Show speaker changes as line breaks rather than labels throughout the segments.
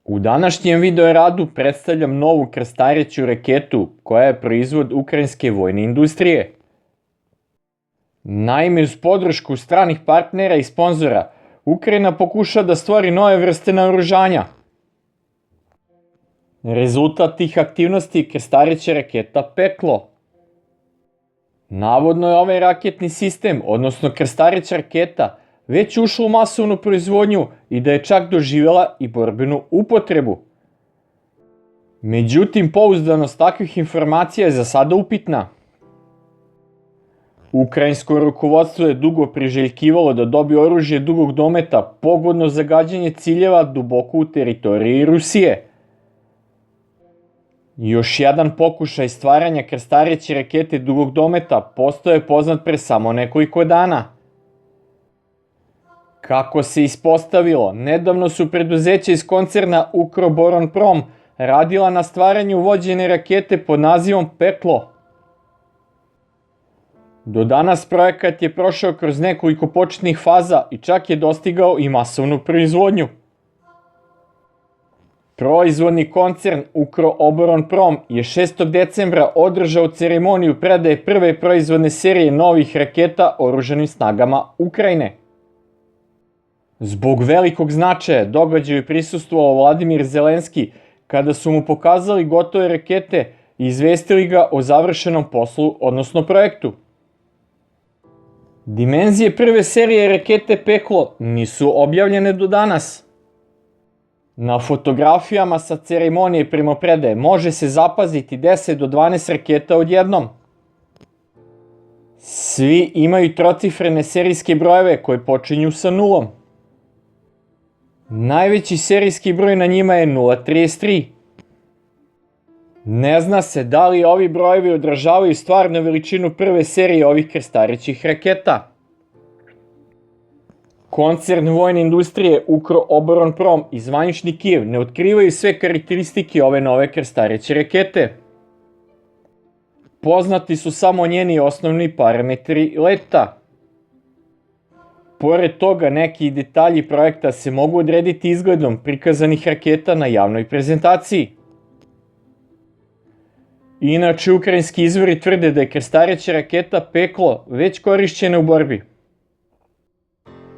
U današnjem video radu predstavljam novu krstareću raketu koja je proizvod ukrajinske vojne industrije. Naime, uz podršku stranih partnera i sponzora, Ukrajina pokuša da stvori nove vrste naoružanja. Rezultat tih aktivnosti je krstareća raketa Peklo. Navodno je ovaj raketni sistem, odnosno krstareća raketa, već ušla u masovnu proizvodnju i da je čak doživjela i borbenu upotrebu. Međutim, pouzdanost takvih informacija je za sada upitna. Ukrajinsko rukovodstvo je dugo priželjkivalo da dobije oružje dugog dometa pogodno za gađanje ciljeva duboko u teritoriji Rusije. Još jedan pokušaj stvaranja krstareće rakete dugog dometa postao je poznat pre samo nekoliko dana. Kako se ispostavilo, nedavno su preduzeća iz koncerna Ukroboronprom radila na stvaranju vođene rakete pod nazivom Peklo. Do danas projekat je prošao kroz nekoliko početnih faza i čak je dostigao i masovnu proizvodnju. Proizvodni koncern Ukroboronprom je 6. decembra održao ceremoniju predaje prve proizvodne serije novih raketa oružanim snagama Ukrajine. Zbog velikog značaja događaju je prisustvovao Vladimir Zelenski kada su mu pokazali gotove rakete i izvestili ga o završenom poslu, odnosno projektu. Dimenzije prve serije rakete Peklo nisu objavljene do danas. Na fotografijama sa ceremonije primopredaje može se zapaziti 10 do 12 raketa odjednom. Svi imaju trocifrene serijske brojeve koje počinju sa nulom. Najveći serijski broj na njima je 033. Ne zna se da li ovi brojevi odražavaju stvarnu veličinu prve serije ovih krstarećih raketa. Koncern vojne industrije Ukroboronprom i zvanični Kijev ne otkrivaju sve karakteristike ove nove krstareće rakete. Poznati su samo njeni osnovni parametri leta. Pored toga, neki detalji projekta se mogu odrediti izgledom prikazanih raketa na javnoj prezentaciji. Inače, ukrajinski izvori tvrde da je krstareća raketa Peklo već korišćena u borbi.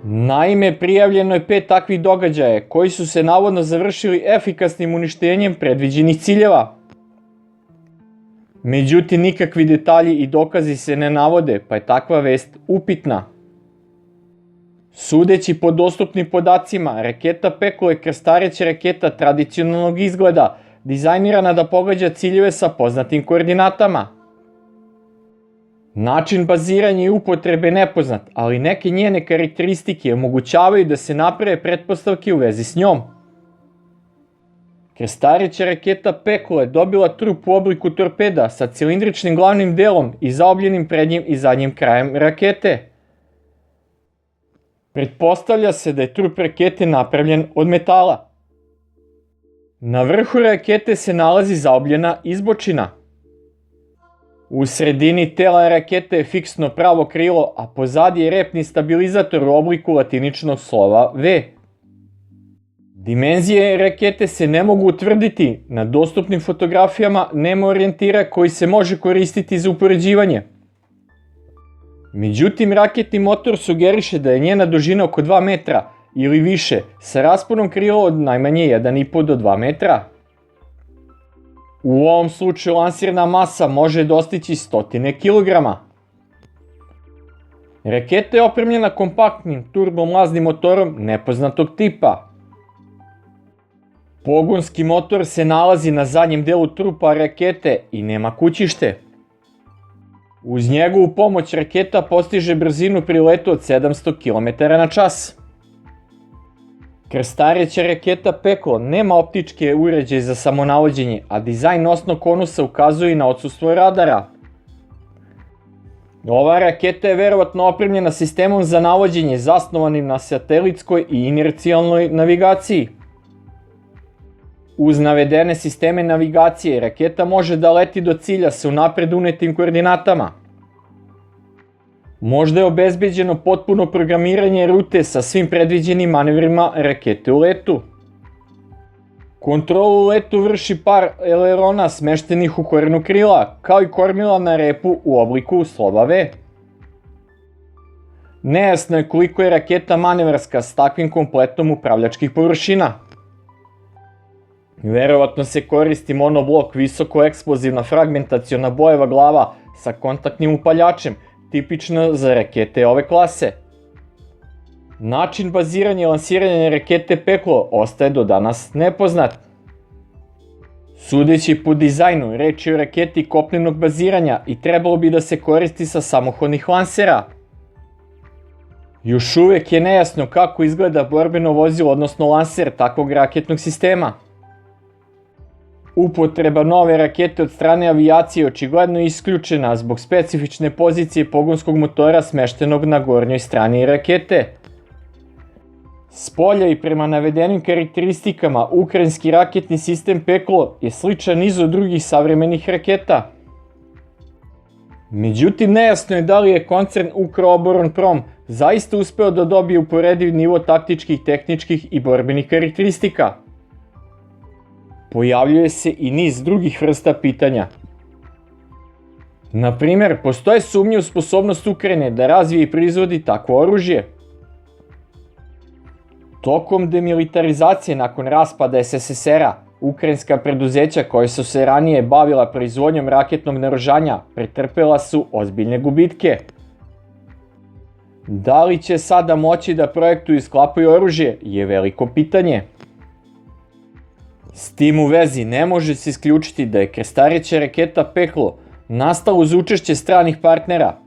Naime, prijavljeno je 5 takvih događaja koji su se navodno završili efikasnim uništenjem predviđenih ciljeva. Međutim, nikakvi detalji i dokazi se ne navode, pa je takva vest upitna. Sudeći po dostupnim podacima, raketa Peklo je krstareća raketa tradicionalnog izgleda, dizajnirana da pogađa ciljeve sa poznatim koordinatama. Način baziranja i upotrebe je nepoznat, ali neke njene karakteristike omogućavaju da se naprave pretpostavke u vezi s njom. Krstareća raketa Peklo je dobila trup u obliku torpeda sa cilindričnim glavnim delom i zaobljenim prednjim i zadnjim krajem rakete. Pretpostavlja se da je trup rakete napravljen od metala. Na vrhu rakete se nalazi zaobljena izbočina. U sredini tela rakete je fiksno pravo krilo, a pozadi je repni stabilizator u obliku latiničnog slova V. Dimenzije rakete se ne mogu utvrditi, na dostupnim fotografijama nema orijentira koji se može koristiti za upoređivanje. Međutim, raketni motor sugeriše da je njena dužina oko 2 metra ili više, sa rasponom krila od najmanje 1,5 do 2 metra. U ovom slučaju lansirna masa može dostići stotine kilograma. Raketa je opremljena kompaktnim turbomlaznim motorom nepoznatog tipa. Pogonski motor se nalazi na zadnjem delu trupa rakete i nema kućište. Uz njegovu pomoć raketa postiže brzinu pri letu od 700 km/h. Krstareća raketa Peklo nema optičke uređaje za samonavođenje, a dizajn nosnog konusa ukazuje na odsustvo radara. Ova raketa je verovatno opremljena sistemom za navođenje zasnovanim na satelitskoj i inercijalnoj navigaciji. Uz navedene sisteme navigacije, raketa može da leti do cilja sa unapred unetim koordinatama. Možda je obezbeđeno potpuno programiranje rute sa svim predviđenim manevrima rakete u letu. Kontrolu u letu vrši par elerona smeštenih u korenu krila, kao i kormila na repu u obliku slova V. Nejasno je koliko je raketa manevarska s takvim kompletom upravljačkih površina. Verovatno se koristi monoblok visoko-eksplozivna fragmentaciona bojeva glava sa kontaktnim upaljačem, tipično za rakete ove klase. Način baziranja i lansiranja rakete Peklo ostaje do danas nepoznat. Sudeći po dizajnu, reč je o raketi kopnenog baziranja i trebalo bi da se koristi sa samohodnih lansera. Još uvek je nejasno kako izgleda borbeno vozilo, odnosno lanser takvog raketnog sistema. Upotreba nove rakete od strane avijacije očigledno je isključena zbog specifične pozicije pogonskog motora smeštenog na gornjoj strani rakete. Spolja i prema navedenim karakteristikama, ukrajinski raketni sistem Peklo je sličan nizu drugih savremenih raketa. Međutim, nejasno je da li je koncern Ukroboronprom zaista uspeo da dobije uporediv nivo taktičkih, tehničkih i borbenih karakteristika. Pojavljuje se i niz drugih vrsta pitanja. Na primer, postoje sumnje u sposobnost Ukrajine da razvije i proizvodi takvo oružje. Tokom demilitarizacije nakon raspada SSSR-a, ukrajinska preduzeća koja su se ranije bavila proizvodnjom raketnog naoružanja pretrpela su ozbiljne gubitke. Da li će sada moći da projektuju i sklapaju oružje je veliko pitanje. S tim u vezi ne može se isključiti da je krstareća raketa Peklo nastala uz učešće stranih partnera.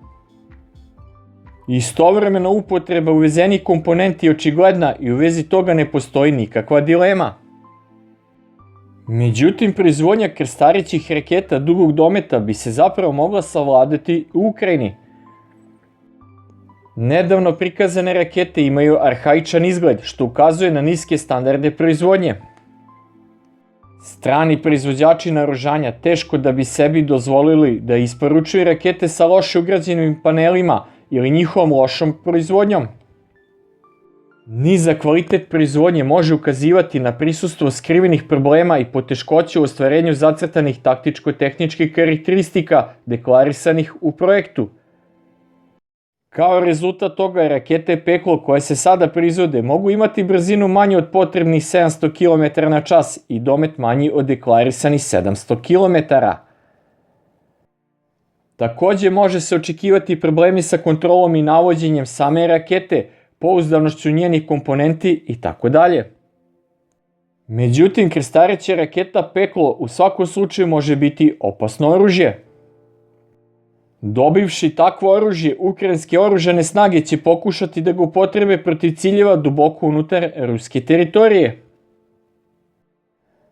Istovremeno upotreba uvezenih komponenti je očigledna i u vezi toga ne postoji nikakva dilema. Međutim, proizvodnja krstarećih raketa dugog dometa bi se zapravo mogla savladati u Ukrajini. Nedavno prikazane rakete imaju arhaičan izgled, što ukazuje na niske standarde proizvodnje. Strani proizvođači naoružanja teško da bi sebi dozvolili da isporučuju rakete sa loše ugrađenim panelima ili njihovom lošom proizvodnjom. Nizak kvalitet proizvodnje može ukazivati na prisustvo skrivenih problema i poteškoća u ostvarenju zacrtanih taktičko-tehničkih karakteristika deklarisanih u projektu. Kao rezultat toga, rakete Peklo koje se sada proizvode mogu imati brzinu manju od potrebnih 700 km/h i domet manji od deklarisanih 700 km. Takođe može se očekivati problemi sa kontrolom i navođenjem same rakete, pouzdanošću njenih komponenti itd. Međutim, krstareća raketa Peklo u svakom slučaju može biti opasno oružje. Dobivši takvo oružje, ukrajinske oružane snage će pokušati da ga upotrebe protiv ciljeva duboko unutar ruske teritorije.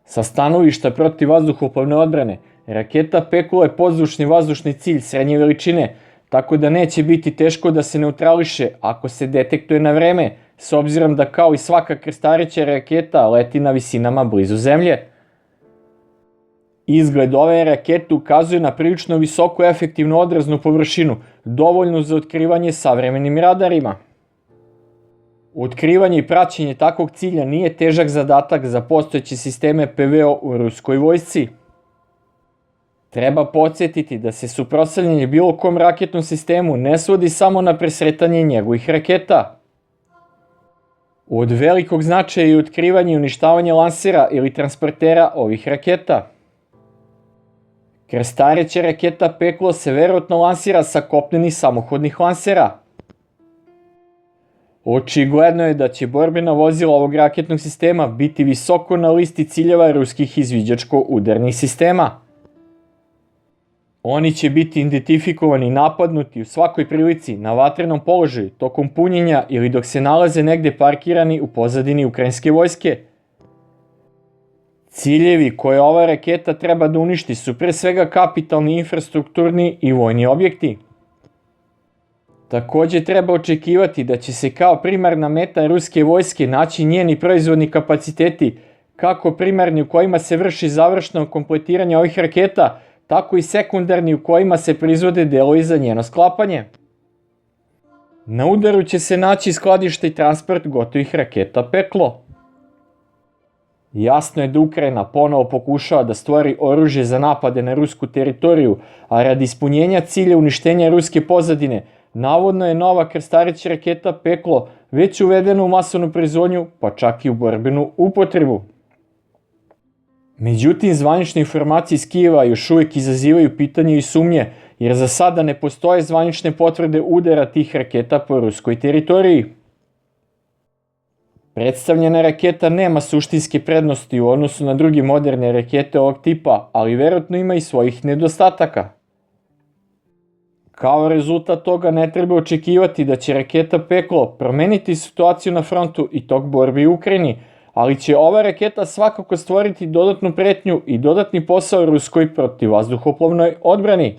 Sa stanovišta protivvazduhoplovne odbrane, raketa Peklo je podzvučni vazdušni cilj srednje veličine, tako da neće biti teško da se neutrališe ako se detektuje na vreme, s obzirom da kao i svaka krstareća raketa leti na visinama blizu zemlje. Izgled ove rakete ukazuje na prilično visoku efektivnu odraznu površinu, dovoljnu za otkrivanje savremenim radarima. Otkrivanje i praćenje takvog cilja nije težak zadatak za postojeće sisteme PVO u ruskoj vojsci. Treba podsjetiti da se suprotstavljanje bilo kom raketnom sistemu ne svodi samo na presretanje njegovih raketa. Od velikog značaja je otkrivanje i uništavanje lansera ili transportera ovih raketa. Krstareća raketa Peklo se verovatno lansira sa kopnenih samohodnih lansera. Očigledno je da će borbena vozila ovog raketnog sistema biti visoko na listi ciljeva ruskih izviđačko-udarnih sistema. Oni će biti identifikovani i napadnuti u svakoj prilici na vatrenom položaju tokom punjenja ili dok se nalaze negde parkirani u pozadini ukrajinske vojske. Ciljevi koje ova raketa treba da uništi su pre svega kapitalni, infrastrukturni i vojni objekti. Takođe treba očekivati da će se kao primarna meta ruske vojske naći njeni proizvodni kapaciteti, kako primarni u kojima se vrši završno kompletiranje ovih raketa, tako i sekundarni u kojima se proizvode delovi za njeno sklapanje. Na udaru će se naći skladište i transport gotovih raketa Peklo. Jasno je da Ukrajina ponovo pokušava da stvori oružje za napade na rusku teritoriju, a radi ispunjenja cilja uništenja ruske pozadine, navodno je nova krstareća raketa Peklo već uvedena u masovnu proizvodnju, pa čak i u borbenu upotrebu. Međutim, zvanične informacije iz Kijeva još uvijek izazivaju pitanje i sumnje, jer za sada ne postoje zvanične potvrde udara tih raketa po ruskoj teritoriji. Predstavljena raketa nema suštinske prednosti u odnosu na druge moderne rakete ovog tipa, ali verovatno ima i svojih nedostataka. Kao rezultat toga ne treba očekivati da će raketa Peklo promeniti situaciju na frontu i tok borbi u Ukrajini, ali će ova raketa svakako stvoriti dodatnu pretnju i dodatni posao ruskoj protivvazduhoplovnoj odbrani.